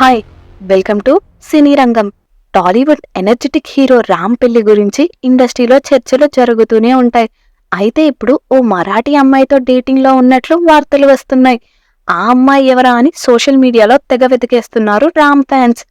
Hi, welcome to సినీ రంగం. Tollywood energetic hero Ram పెళ్లి గురించి ఇండస్ట్రీలో చర్చలు జరుగుతూనే ఉంటాయి. అయితే ఇప్పుడు ఓ మరాఠీ అమ్మాయితో డేటింగ్లో ఉన్నట్లు వార్తలు వస్తున్నాయి. ఆ అమ్మాయి ఎవరా అని సోషల్ మీడియాలో తెగ వెతికేస్తున్నారు రామ్ ఫ్యాన్స్.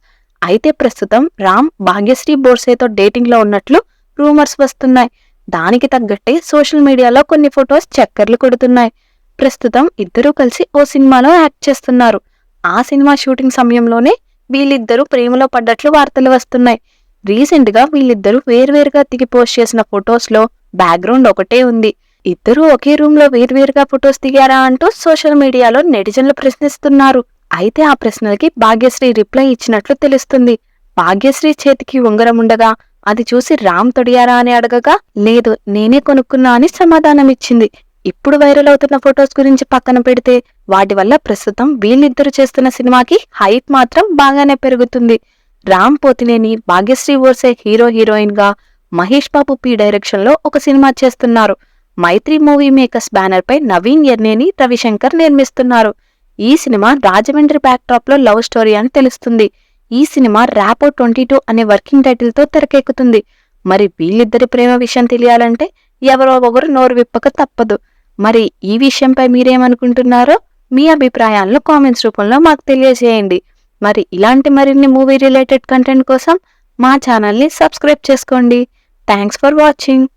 అయితే ప్రస్తుతం రామ్ భాగ్యశ్రీ బోర్సేతో డేటింగ్లో ఉన్నట్లు రూమర్స్ వస్తున్నాయి. దానికి తగ్గట్టే సోషల్ మీడియాలో కొన్ని ఫొటోస్ చక్కర్లు కొడుతున్నాయి. ప్రస్తుతం ఇద్దరూ కలిసి ఓ సినిమాలో యాక్ట్ చేస్తున్నారు. ఆ సినిమా షూటింగ్ సమయంలోనే వీళ్ళిద్దరూ ప్రేమలో పడ్డట్లు వార్తలు వస్తున్నాయి. రీసెంట్ గా వీళ్ళిద్దరూ వేర్వేరుగా దిగి పోస్ట్ చేసిన ఫొటోస్ లో బ్యాక్గ్రౌండ్ ఒకటే ఉంది. ఇద్దరూ ఒకే రూమ్ లో వేర్వేరుగా ఫొటోస్ దిగారా అంటూ సోషల్ మీడియాలో నెటిజన్లు ప్రశ్నిస్తున్నారు. అయితే ఆ ప్రశ్నలకి భాగ్యశ్రీ రిప్లై ఇచ్చినట్లు తెలుస్తుంది. భాగ్యశ్రీ చేతికి ఉంగరం ఉండగా అది చూసి రామ్ తొడియారా అని అడగగా లేదు, నేనే కొనుక్కున్నా అని సమాధానమిచ్చింది. ఇప్పుడు వైరల్ అవుతున్న ఫొటోస్ గురించి పక్కన పెడితే వాటి వల్ల ప్రస్తుతం వీళ్ళిద్దరు చేస్తున్న సినిమాకి హైప్ మాత్రం బాగానే పెరుగుతుంది. రామ్ పోతినేని భాగ్యశ్రీ బోర్సే హీరోయిన్ గా మహేష్ బాబు డైరెక్షన్ లో ఒక సినిమా చేస్తున్నారు. మైత్రి మూవీ మేకర్స్ బ్యానర్ పై నవీన్ ఎర్నేని రవిశంకర్ నిర్మిస్తున్నారు. ఈ సినిమా రాజమండ్రి బ్యాక్ డ్రాప్ లో లవ్ స్టోరీ అని తెలుస్తుంది. ఈ సినిమా ర్యాపో 22 అనే వర్కింగ్ టైటిల్ తో తెరకెక్కుతుంది. మరి వీళ్ళిద్దరి ప్రేమ విషయం తెలియాలంటే ఎవరో ఒకరు నోరు విప్పక తప్పదు. మరి ఈ విషయంపై మీరేమనుకుంటున్నారో మీ అభిప్రాయాలను కామెంట్స్ రూపంలో మాకు తెలియజేయండి. మరి ఇలాంటి మరిన్ని మూవీ రిలేటెడ్ కంటెంట్ కోసం మా ఛానల్ని సబ్స్క్రైబ్ చేసుకోండి. Thanks for watching.